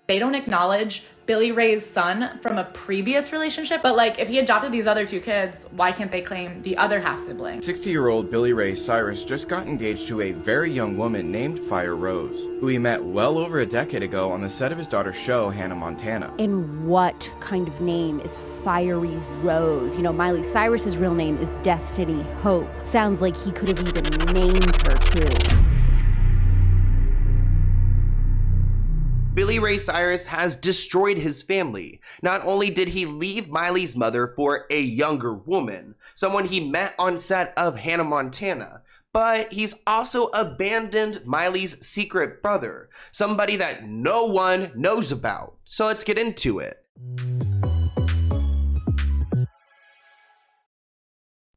they don't acknowledge Billy Ray's son from a previous relationship. But like, if he adopted these other two kids, why can't they claim the other half-sibling? 60-year-old Miley Cyrus just got engaged to a very young woman named Fire Rose, who he met well over a decade ago on the set of his daughter's show, Hannah Montana. And what kind of name is Fiery Rose? You know, Miley Cyrus's real name is Destiny Hope. Sounds like he could have even named her too. Billy Ray Cyrus has destroyed his family. Not only did he leave Miley's mother for a younger woman, someone he met on set of Hannah Montana, but he's also abandoned Miley's secret brother, somebody that no one knows about. So let's get into it.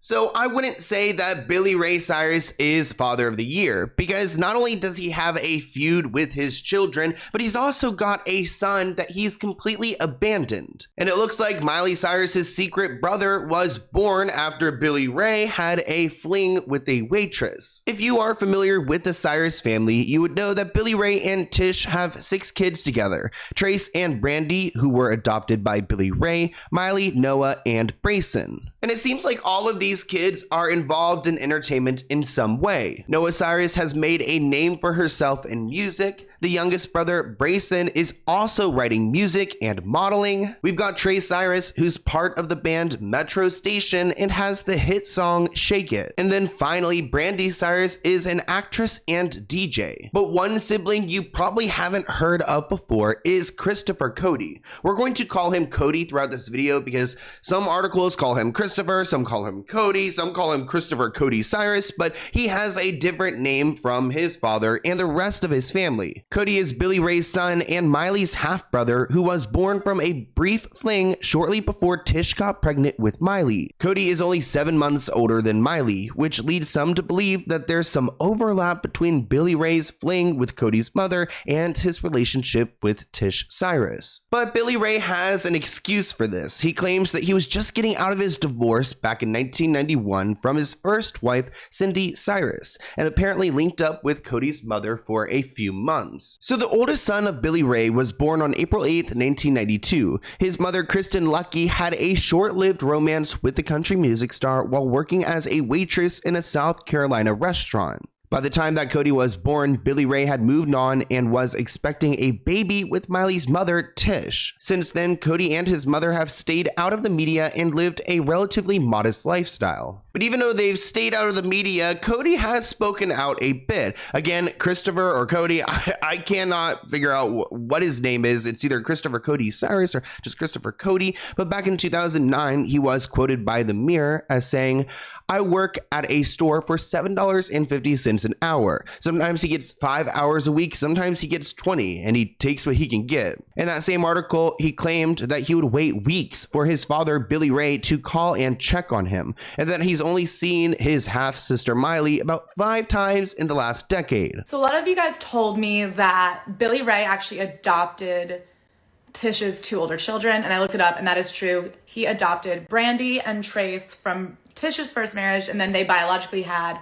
So I wouldn't say that Billy Ray Cyrus is Father of the Year, because not only does he have a feud with his children, but he's also got a son that he's completely abandoned. And it looks like Miley Cyrus's secret brother was born after Billy Ray had a fling with a waitress. If you are familiar with the Cyrus family, you would know that Billy Ray and Tish have 6 kids together: Trace and Brandy, who were adopted by Billy Ray, Miley, Noah, and Brayson. And it seems like all of these kids are involved in entertainment in some way. Noah Cyrus has made a name for herself in music. The youngest brother, Brayson, is also writing music and modeling. We've got Trace Cyrus, who's part of the band Metro Station and has the hit song Shake It. And then finally, Brandy Cyrus is an actress and DJ. But one sibling you probably haven't heard of before is Christopher Cody. We're going to call him Cody throughout this video because some articles call him Christopher, some call him Cody, some call him Christopher Cody Cyrus, but he has a different name from his father and the rest of his family. Cody is Billy Ray's son and Miley's half-brother, who was born from a brief fling shortly before Tish got pregnant with Miley. Cody is only 7 months older than Miley, which leads some to believe that there's some overlap between Billy Ray's fling with Cody's mother and his relationship with Tish Cyrus. But Billy Ray has an excuse for this. He claims that he was just getting out of his divorce back in 1991 from his first wife, Cindy Cyrus, and apparently linked up with Cody's mother for a few months. So the oldest son of Billy Ray was born on April 8th, 1992. His mother, Kristen Lucky, had a short-lived romance with the country music star while working as a waitress in a South Carolina restaurant. By the time that Cody was born, Billy Ray had moved on and was expecting a baby with Miley's mother, Tish. Since then, Cody and his mother have stayed out of the media and lived a relatively modest lifestyle. But even though they've stayed out of the media, Cody has spoken out a bit. Again, Christopher or Cody, I cannot figure out what his name is. It's either Christopher Cody Cyrus or just Christopher Cody. But back in 2009, he was quoted by The Mirror as saying, "I work at a store for $7.50 an hour. Sometimes he gets 5 hours a week, sometimes he gets 20, and he takes what he can get." In that same article, he claimed that he would wait weeks for his father, Billy Ray, to call and check on him, and that he's only seen his half-sister Miley about 5 times in the last decade. So a lot of you guys told me that Billy Ray actually adopted Tish's 2 older children, and I looked it up, and that is true. He adopted Brandy and Trace from Tish's first marriage, and then they biologically had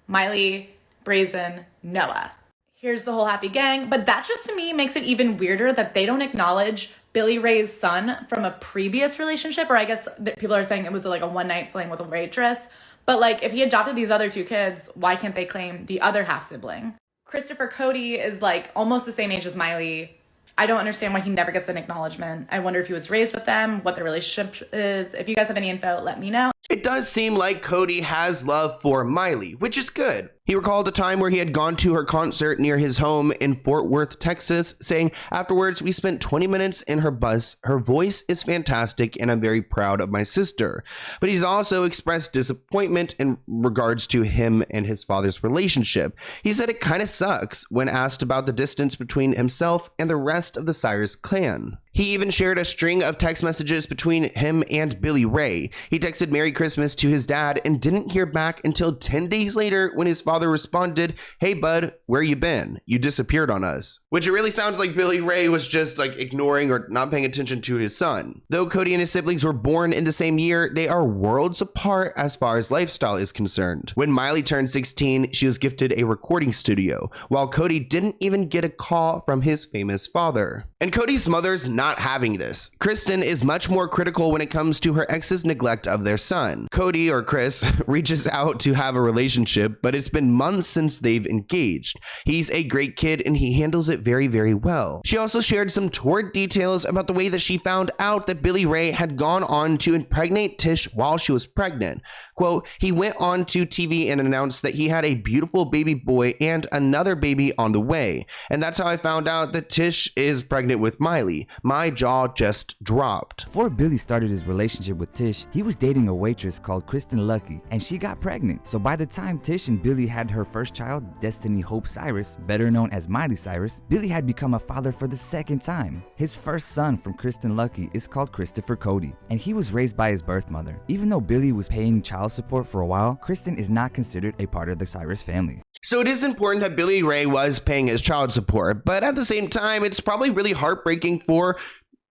Miley, Brayson, Noah. Here's the whole happy gang, but that just to me makes it even weirder that they don't acknowledge Billy Ray's son from a previous relationship, or I guess people are saying it was like a one-night fling with a waitress. But like, if he adopted these other 2 kids, why can't they claim the other half-sibling? Christopher Cody is like almost the same age as Miley. I don't understand why he never gets an acknowledgement. I wonder if he was raised with them, what their relationship is. If you guys have any info, let me know. It does seem like Cody has love for Miley, which is good. He recalled a time where he had gone to her concert near his home in Fort Worth, Texas, saying, "Afterwards, we spent 20 minutes in her bus. Her voice is fantastic, and I'm very proud of my sister." But he's also expressed disappointment in regards to him and his father's relationship. He said it kind of sucks when asked about the distance between himself and the rest of the Cyrus clan. He even shared a string of text messages between him and Billy Ray. He texted Merry Christmas to his dad and didn't hear back until 10 days later when his father father responded, "Hey bud, where you been? You disappeared on us." Which it really sounds like Billy Ray was just like ignoring or not paying attention to his son. Though Cody and his siblings were born in the same year, they are worlds apart as far as lifestyle is concerned. When Miley turned 16, she was gifted a recording studio, while Cody didn't even get a call from his famous father. And Cody's mother's not having this. Kristen is much more critical when it comes to her ex's neglect of their son. Cody, or Chris, reaches out to have a relationship, but it's been months since they've engaged. He's a great kid and he handles it very, very well. She also shared some torrid details about the way that she found out that Billy Ray had gone on to impregnate Tish while she was pregnant. Quote, "He went on to TV and announced that he had a beautiful baby boy and another baby on the way. And that's how I found out that Tish is pregnant with Miley. My jaw just dropped." Before Billy started his relationship with Tish, he was dating a waitress called Kristen Lucky, and she got pregnant. So by the time Tish and Billy had her first child, Destiny Hope Cyrus, better known as Miley Cyrus, Billy had become a father for the second time. His first son from Kristen Lucky is called Christopher Cody, and he was raised by his birth mother. Even though Billy was paying child support for a while, Kristen is not considered a part of the Cyrus family. So it is important that Billy Ray was paying his child support, but at the same time, it's probably really heartbreaking for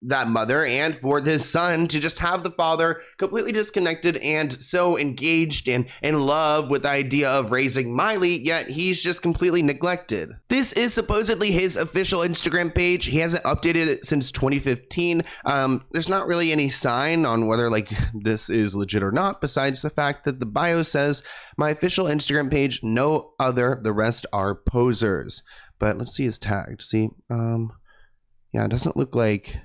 that mother and for this son to just have the father completely disconnected and so engaged and in love with the idea of raising Miley, yet he's just completely neglected. This is supposedly his official Instagram page. He hasn't updated it since 2015. There's not really any sign on whether like this is legit or not, besides the fact that the bio says my official Instagram page, no other, the rest are posers. But let's see his tagged. See, yeah, it doesn't look like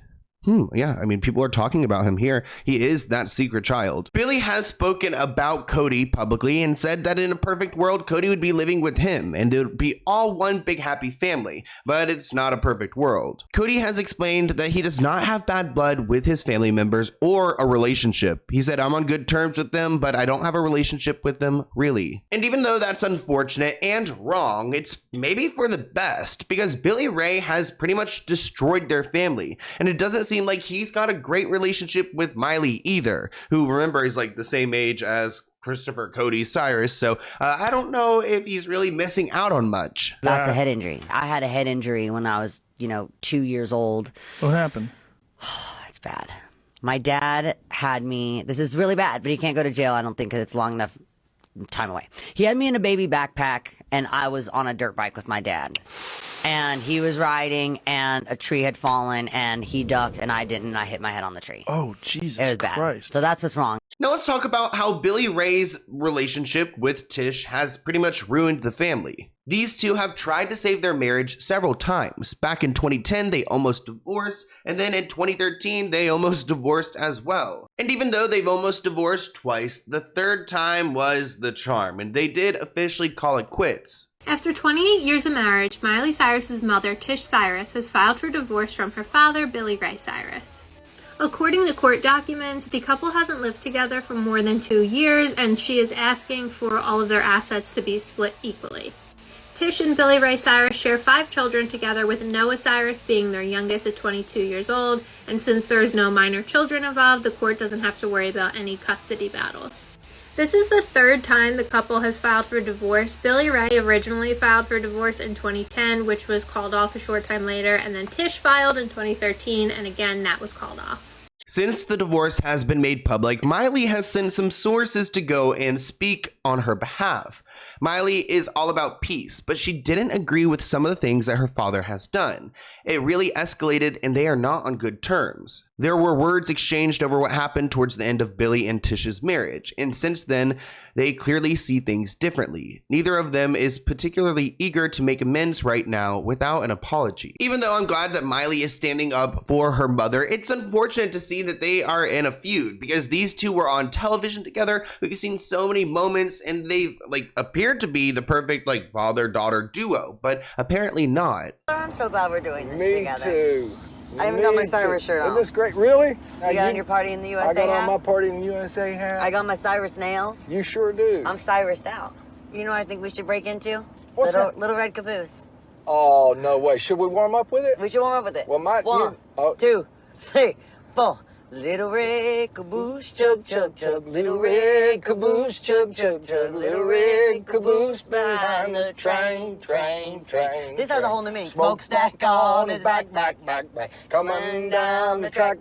yeah, I mean, people are talking about him here. He is that secret child. Billy has spoken about Cody publicly and said that in a perfect world, Cody would be living with him and it would be all one big happy family, but it's not a perfect world. Cody has explained that he does not have bad blood with his family members or a relationship. He said, "I'm on good terms with them, but I don't have a relationship with them, really." And even though that's unfortunate and wrong, it's maybe for the best because Billy Ray has pretty much destroyed their family, and it doesn't seem like he's got a great relationship with Miley either, who, remember, is like the same age as Christopher Cody Cyrus. So I don't know if he's really missing out on much. That's a head injury. I had a head injury when I was, 2 years old. What happened? It's bad. My dad had me, this is really bad, but he can't go to jail, I don't think, because it's long enough time away. He had me in a baby backpack, and I was on a dirt bike with my dad. And he was riding, and a tree had fallen, and he ducked, and I didn't, and I hit my head on the tree. Oh, Jesus It was bad. Christ. So that's what's wrong. Now let's talk about how Billy Ray's relationship with Tish has pretty much ruined the family. These two have tried to save their marriage several times. Back in 2010, they almost divorced, and then in 2013, they almost divorced as well. And even though they've almost divorced twice, the third time was the charm, and they did officially call it quits. After 28 years of marriage, Miley Cyrus's mother, Tish Cyrus, has filed for divorce from her father, Billy Ray Cyrus. According to court documents, the couple hasn't lived together for more than 2 years, and she is asking for all of their assets to be split equally. Tish and Billy Ray Cyrus share 5 children together, with Noah Cyrus being their youngest at 22 years old, and since there is no minor children involved, the court doesn't have to worry about any custody battles. This is the third time the couple has filed for divorce. Billy Ray originally filed for divorce in 2010, which was called off a short time later, and then Tish filed in 2013, and again, that was called off. Since the divorce has been made public, Miley has sent some sources to go and speak on her behalf. Miley is all about peace, but she didn't agree with some of the things that her father has done. It really escalated and they are not on good terms. There were words exchanged over what happened towards the end of Billy and Tish's marriage, and since then, they clearly see things differently. Neither of them is particularly eager to make amends right now without an apology. Even though I'm glad that Miley is standing up for her mother, it's unfortunate to see that they are in a feud because these two were on television together. We've seen so many moments and they've appeared to be the perfect father-daughter duo, but apparently not. I'm so glad we're doing this Me together. too. I haven't got my Cyrus shirt on. Isn't this great? Really? You got on your Party in the USA I got hat? on my Party in the USA hat. I got my Cyrus nails. You sure do. I'm Cyrused out. You know what I think we should break into? What's that? Little red caboose. Oh, no way. Should we warm up with it? We should warm up with it. Well, One, 2, 3, 4. Little red caboose, chug, chug, chug. Little red caboose, chug, chug, chug. Little red caboose behind the train, train, train. This has a whole new meaning. Smokestack on his back. Coming down the track.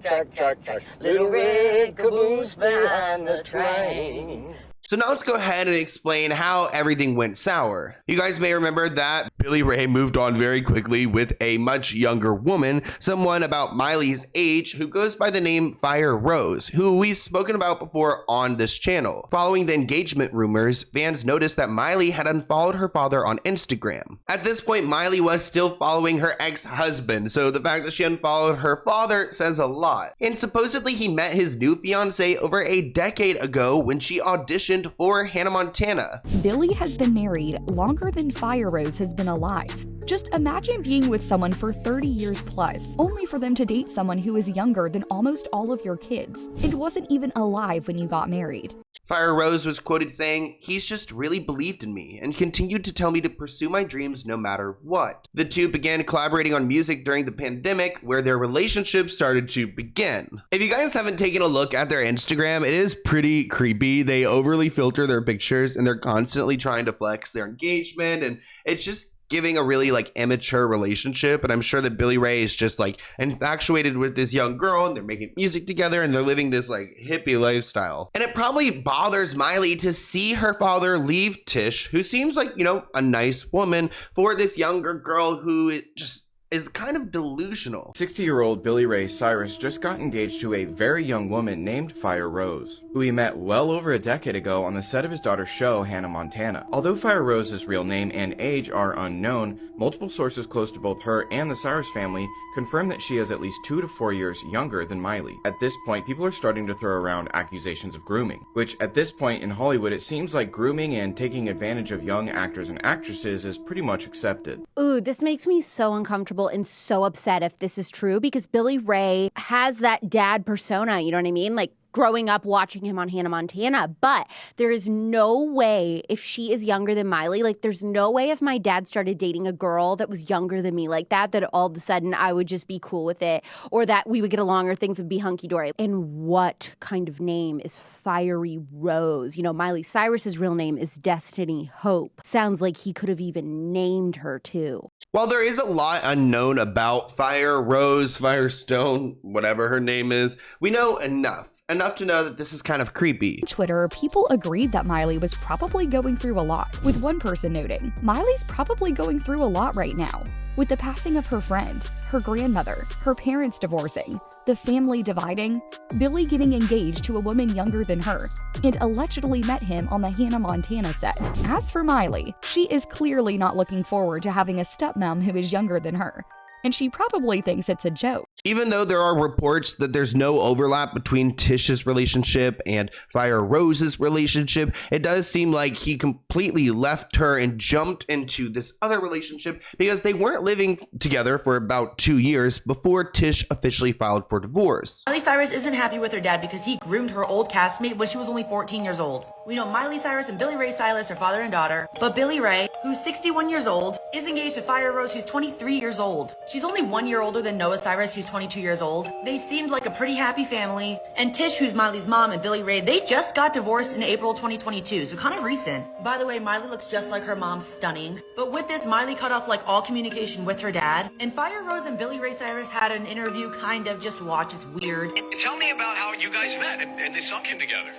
Little red caboose behind the train. So now let's go ahead and explain how everything went sour. You guys may remember that Billy Ray moved on very quickly with a much younger woman, someone about Miley's age, who goes by the name Fire Rose, who we've spoken about before on this channel. Following the engagement rumors, fans noticed that Miley had unfollowed her father on Instagram. At this point, Miley was still following her ex-husband, so the fact that she unfollowed her father says a lot. And supposedly he met his new fiance over a decade ago when she auditioned for Hannah Montana. Billy has been married longer than Fire Rose has been alive. Just imagine being with someone for 30 years plus, only for them to date someone who is younger than almost all of your kids and wasn't even alive when you got married. Fire Rose was quoted saying, "He's just really believed in me and continued to tell me to pursue my dreams no matter what." The two began collaborating on music during the pandemic, where their relationship started to begin. If you guys haven't taken a look at their Instagram, it is pretty creepy. They overly filter their pictures and they're constantly trying to flex their engagement, and it's just giving a really like immature relationship. And I'm sure that Billy Ray is just like infatuated with this young girl, and they're making music together and they're living this like hippie lifestyle. And it probably bothers Miley to see her father leave Tish, who seems like, you know, a nice woman, for this younger girl who just is kind of delusional. 60-year-old Billy Ray Cyrus just got engaged to a very young woman named Fire Rose, who he met well over a decade ago on the set of his daughter's show, Hannah Montana. Although Fire Rose's real name and age are unknown, multiple sources close to both her and the Cyrus family confirm that she is at least 2 to 4 years younger than Miley. At this point, people are starting to throw around accusations of grooming, which at this point in Hollywood, it seems like grooming and taking advantage of young actors and actresses is pretty much accepted. Ooh, this makes me so uncomfortable and so upset if this is true, because Billy Ray has that dad persona, you know what I mean? Like, growing up watching him on Hannah Montana, but there is no way, if she is younger than Miley, like there's no way if my dad started dating a girl that was younger than me like that all of a sudden I would just be cool with it, or that we would get along, or things would be hunky-dory. And what kind of name is Fiery Rose? You know, Miley Cyrus's real name is Destiny Hope. Sounds like he could have even named her too. While there is a lot unknown about Fire Rose, Firestone, whatever her name is, we know enough to know that this is kind of creepy. Twitter, people agreed that Miley was probably going through a lot, with one person noting, "Miley's probably going through a lot right now. With the passing of her friend, her grandmother, her parents divorcing, the family dividing, Billy getting engaged to a woman younger than her, and allegedly met him on the Hannah Montana set. As for Miley, she is clearly not looking forward to having a stepmom who is younger than her, and she probably thinks it's a joke." Even though there are reports that there's no overlap between Tish's relationship and Fire Rose's relationship, it does seem like he completely left her and jumped into this other relationship, because they weren't living together for about 2 years before Tish officially filed for divorce. Miley Cyrus isn't happy with her dad because he groomed her old castmate when she was only 14 years old. We know Miley Cyrus and Billy Ray Cyrus are father and daughter, but Billy Ray, who's 61 years old, is engaged to Fire Rose, who's 23 years old. She's only 1 year older than Noah Cyrus, who's 22 years old. They seemed like a pretty happy family. And Tish, who's Miley's mom, and Billy Ray, they just got divorced in April 2022, so kind of recent. By the way, Miley looks just like her mom, stunning. But with this, Miley cut off like all communication with her dad. And Fire Rose and Billy Ray Cyrus had an interview, kind of, just watch, it's weird. Tell me about how you guys met and this song came together.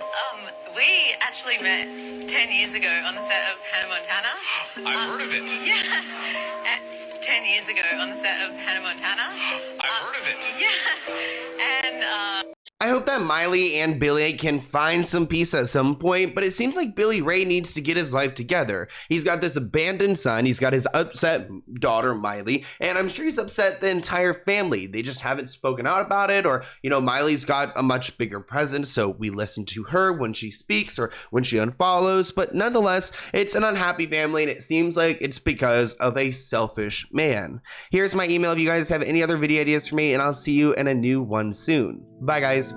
We actually met 10 years ago on the set of Hannah Montana. I've heard of it. Yeah. 10 years ago on the set of Hannah Montana. I've heard of it. Yeah. And, I hope that Miley and Billy can find some peace at some point, but it seems like Billy Ray needs to get his life together. He's got this abandoned son, he's got his upset daughter, Miley, and I'm sure he's upset the entire family. They just haven't spoken out about it, or, you know, Miley's got a much bigger presence, so we listen to her when she speaks or when she unfollows, but nonetheless, it's an unhappy family, and it seems like it's because of a selfish man. Here's my email if you guys have any other video ideas for me, and I'll see you in a new one soon. Bye, guys.